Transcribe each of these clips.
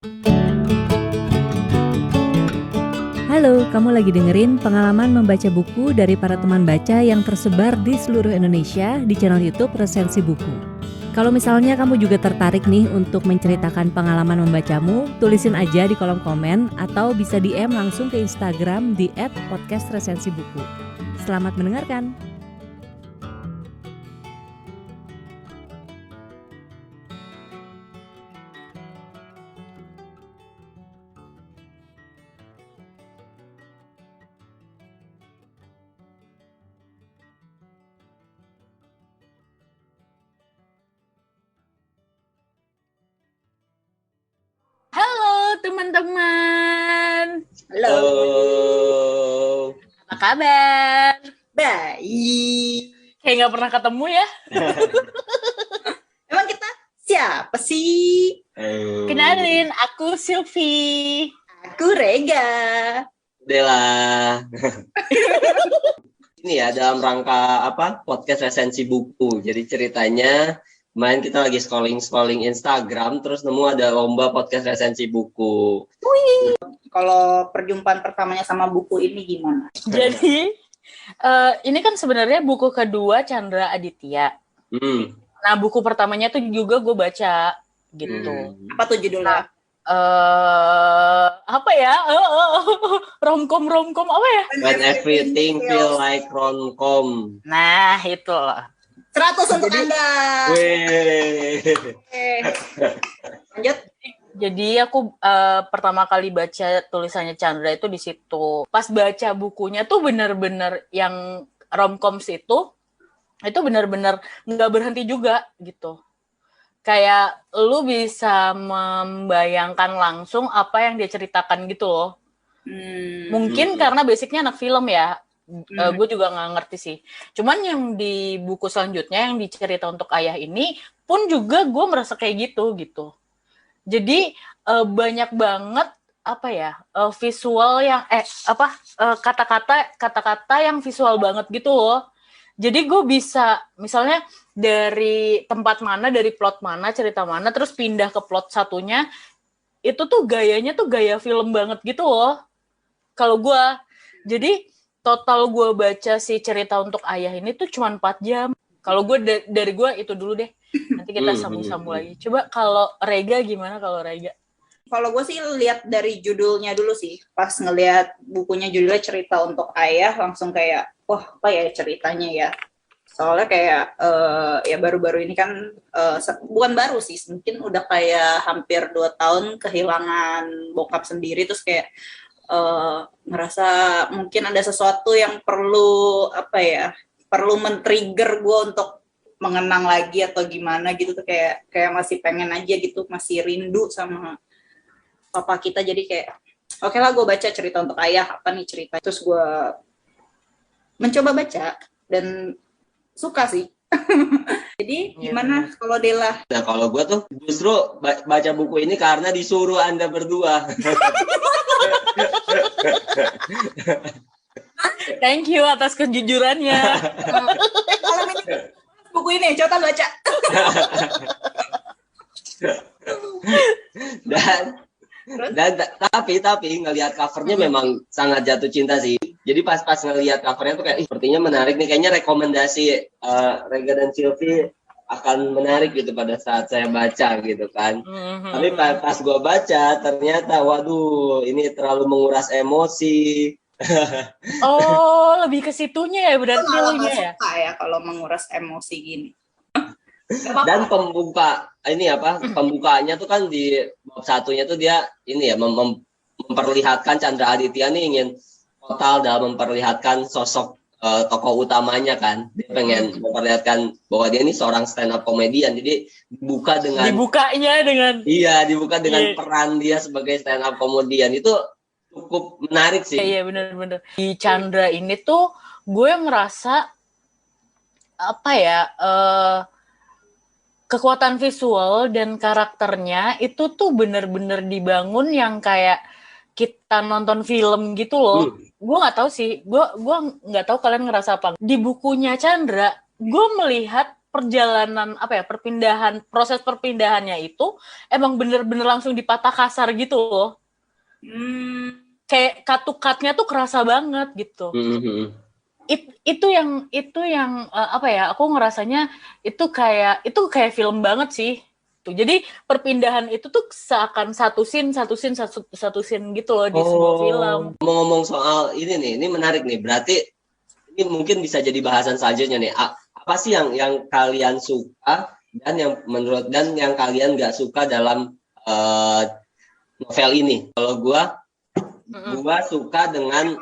Halo, kamu lagi dengerin pengalaman membaca buku dari para teman baca yang tersebar di seluruh Indonesia di channel YouTube Resensi Buku. Kalau misalnya kamu juga tertarik nih untuk menceritakan pengalaman membacamu, tulisin aja di kolom komen atau bisa DM langsung ke Instagram di @podcastresensibuku. Selamat mendengarkan! Halo teman-teman. Halo. Apa kabar? Baik. Kayak nggak pernah ketemu ya? Emang kita siapa sih? Kenalin, aku Sylvie. Aku Rega. Dela. Ini ya dalam rangka podcast resensi buku. Jadi ceritanya kemarin kita lagi scrolling Instagram, terus nemu ada lomba podcast resensi buku. Wih. Kalau perjumpaan pertamanya sama buku ini gimana? Jadi ini kan sebenarnya buku kedua Chandra Aditya. Nah buku pertamanya tuh juga gue baca gitu. Apa tuh judulnya? Apa ya? Romcom apa ya? When everything feel like romcom. Nah itu. 100 untuk Anda. Wih. Lanjut. Jadi aku pertama kali baca tulisannya Chandra itu di situ. Pas baca bukunya tuh bener-bener yang romcoms itu bener-bener nggak berhenti juga gitu. Kayak lu bisa membayangkan langsung apa yang dia ceritakan gitu loh. Mungkin karena basicnya anak film ya. Gue juga nggak ngerti sih. Cuman yang di buku selanjutnya yang dicerita untuk ayah ini pun juga gue merasa kayak gitu. Jadi banyak banget visual yang kata-kata yang visual banget gitu loh. Jadi gue bisa misalnya dari tempat mana, dari plot mana, cerita mana, terus pindah ke plot satunya, itu tuh gayanya tuh gaya film banget gitu loh. Kalau gue, jadi total gue baca si cerita untuk ayah ini tuh cuma 4 jam. Kalau gue dari gue itu dulu deh. Nanti kita sambung-sambung lagi. Coba kalau Rega gimana kalau Rega? Kalau gue sih lihat dari judulnya dulu sih. Pas ngelihat bukunya judulnya cerita untuk ayah, langsung kayak, wah apa ya ceritanya ya. Soalnya kayak ya baru-baru ini kan, bukan baru sih, mungkin udah kayak hampir 2 tahun kehilangan bokap sendiri. Terus kayak ngerasa mungkin ada sesuatu yang perlu men-trigger gue untuk mengenang lagi atau gimana gitu tuh, kayak masih pengen aja gitu, masih rindu sama papa kita. Jadi kayak oke lah, gue baca cerita untuk ayah, apa nih cerita, terus gue mencoba baca dan suka sih. Jadi gimana kalau Dela? Nah kalau gue tuh justru baca buku ini karena disuruh Anda berdua. Thank you atas kejujurannya. Malam ini buku ini coba baca. dan tapi ngelihat covernya memang sangat jatuh cinta sih. Jadi pas ngelihat covernya tuh kayak sepertinya menarik nih, kayaknya rekomendasi Rega dan Sylvie akan menarik gitu pada saat saya baca gitu kan. Tapi pas gue baca ternyata waduh ini terlalu menguras emosi. Oh, lebih ke situnya ya berarti lu ya. Suka ya kalau menguras emosi gini. Dan pembukaannya tuh kan di bab satunya tuh dia ini ya memperlihatkan Chandra Aditya nih ingin total dalam memperlihatkan sosok tokoh utamanya kan. Dia pengen memperlihatkan bahwa dia ini seorang stand up comedian. Jadi dibuka dengan peran dia sebagai stand up comedian. Itu cukup menarik sih. Iya benar-benar. Di Chandra ini tuh gue ngerasa kekuatan visual dan karakternya itu tuh bener-bener dibangun yang kayak kita nonton film gitu loh. Gue nggak tahu sih, gue nggak tahu kalian ngerasa apa. Di bukunya Chandra, gue melihat perjalanan proses perpindahannya itu emang bener-bener langsung dipatah kasar gitu loh. Kayak cut-nya tuh kerasa banget gitu. Itu yang aku ngerasanya itu kayak film banget sih. Tuh. Jadi perpindahan itu tuh seakan satu scene gitu loh di sebuah film. Ngomong soal ini nih, ini menarik nih. Berarti ini mungkin bisa jadi bahasan selanjutnya nih. Apa sih yang kalian suka dan yang kalian nggak suka dalam novel ini? Kalau gua suka dengan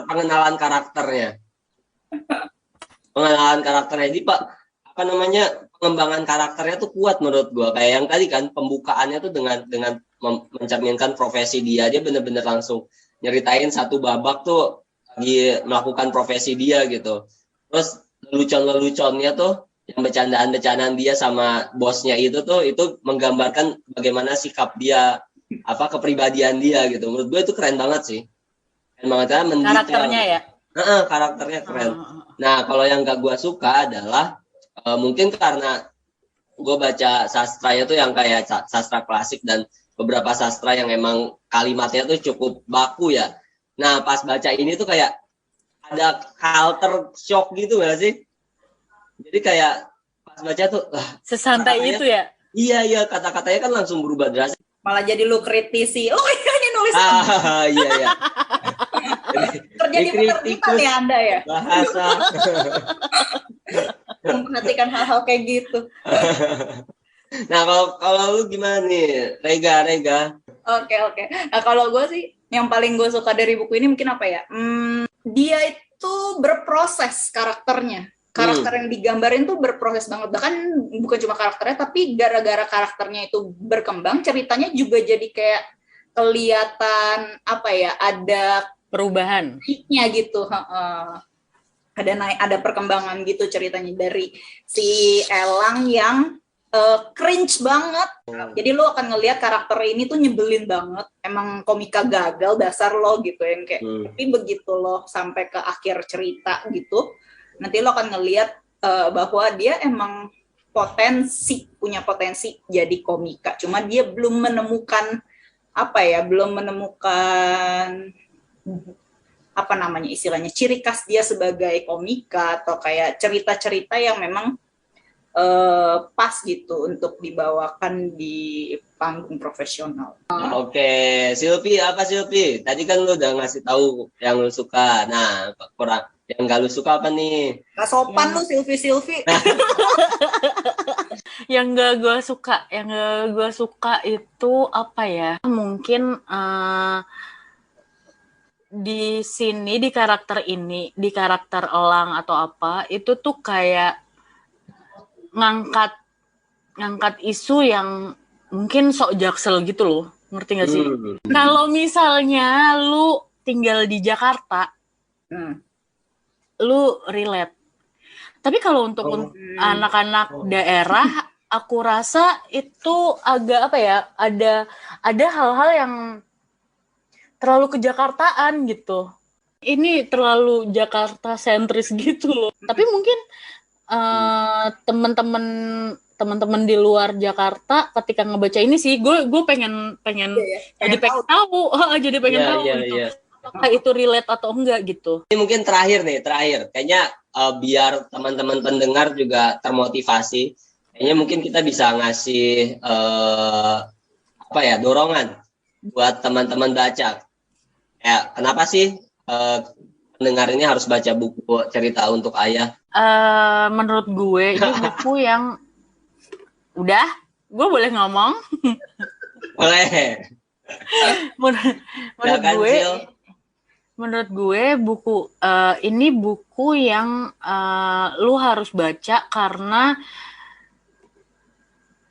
pengenalan karakternya. Jadi pengembangan karakternya tuh kuat menurut gua. Kayak yang tadi kan pembukaannya tuh dengan mencerminkan profesi dia bener-bener langsung nyeritain satu babak tuh lagi melakukan profesi dia gitu. Terus lelucon-leluconnya tuh yang bercandaan-bercandaan dia sama bosnya itu menggambarkan bagaimana sikap dia, kepribadian dia gitu. Menurut gue itu keren banget sih. Keren banget kan karakternya ya. Karakternya keren. Nah, kalau yang gak gue suka adalah mungkin karena gue baca sastranya tuh yang kayak sastra klasik dan beberapa sastra yang emang kalimatnya tuh cukup baku ya. Nah, pas baca ini tuh kayak ada culture shock gitu gak sih? Jadi kayak pas baca tuh sesantai itu ya? Iya, kata-katanya kan langsung berubah drastis. Malah jadi lu kritisi. Oh, ini nulis. Iya. Kerja di penerbitan ya Anda ya? Bahasa. Memperhatikan hal-hal kayak gitu. Nah, kalau lu gimana nih? Rega. Oke. Nah, kalau gue sih yang paling gue suka dari buku ini mungkin apa ya? Dia itu berproses karakternya. Karakter yang digambarin tuh berproses banget. Bahkan bukan cuma karakternya, tapi gara-gara karakternya itu berkembang, ceritanya juga jadi kayak kelihatan ada perubahan. Naiknya gitu. Ada perkembangan gitu ceritanya dari si Elang yang cringe banget. Jadi lo akan ngelihat karakter ini tuh nyebelin banget. Emang komika gagal dasar lo gitu yang kayak. Tapi begitu lo sampai ke akhir cerita gitu, nanti lo akan ngelihat bahwa dia emang punya potensi jadi komika. Cuma dia belum menemukan istilahnya ciri khas dia sebagai komika atau kayak cerita-cerita yang memang pas gitu untuk dibawakan di panggung profesional. Oke, Silvi, apa Silvi? Tadi kan lu udah ngasih tahu yang lu suka. Nah, kurang yang gak lu suka apa nih? Gak sopan lu Silvi. Yang gak gue suka itu apa ya? Mungkin di sini di karakter Elang atau apa itu tuh kayak ngangkat isu yang mungkin sok jaksel gitu loh, ngerti gak sih? Kalau misalnya lu tinggal di Jakarta, lu relate. Tapi kalau untuk anak-anak daerah, aku rasa itu agak ada hal-hal yang terlalu kejakartaan gitu. Ini terlalu Jakarta sentris gitu loh. Tapi mungkin teman-teman di luar Jakarta ketika ngebaca ini sih gue pengen jadi pengen tahu apakah itu relate atau enggak gitu. Ini mungkin terakhir kayaknya biar teman-teman pendengar juga termotivasi, kayaknya mungkin kita bisa ngasih dorongan buat teman-teman baca. Ya, kenapa sih pendengar ini harus baca buku Cerita Untuk Ayah? Menurut gue ini buku yang gue boleh ngomong? Boleh. Menurut gue buku ini buku yang lu harus baca karena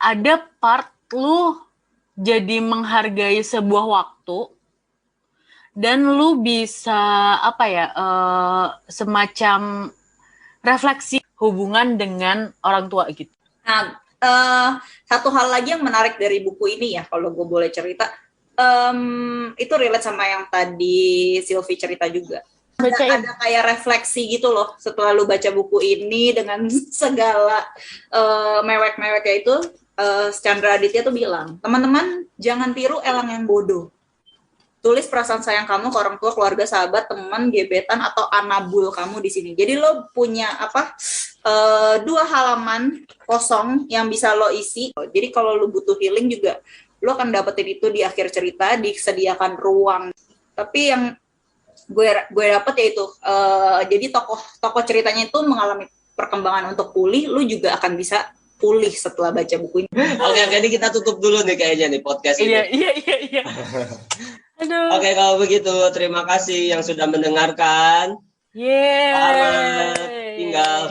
ada part lu jadi menghargai sebuah waktu dan lu bisa semacam refleksi hubungan dengan orang tua gitu. Nah, satu hal lagi yang menarik dari buku ini ya, kalau gue boleh cerita, itu relate sama yang tadi Silvi cerita juga. bacain. ada kayak refleksi gitu loh setelah lu baca buku ini dengan segala mewek-meweknya itu. Chandra Aditya tuh bilang, teman-teman jangan tiru elang yang bodoh. Tulis perasaan sayang kamu ke orang tua, keluarga, sahabat, teman, gebetan, atau anabul kamu di sini. Jadi lo punya 2 halaman kosong yang bisa lo isi. Jadi kalau lo butuh healing juga, lo akan dapetin itu di akhir cerita, disediakan ruang. Tapi yang gue dapet yaitu, jadi tokoh ceritanya itu mengalami perkembangan untuk pulih, lo juga akan bisa pulih setelah baca buku ini. Oke, ini kita tutup dulu nih kayaknya nih podcast ini. Iya. Aduh. Oke, kalau begitu terima kasih yang sudah mendengarkan. Yeay. Selamat tinggal.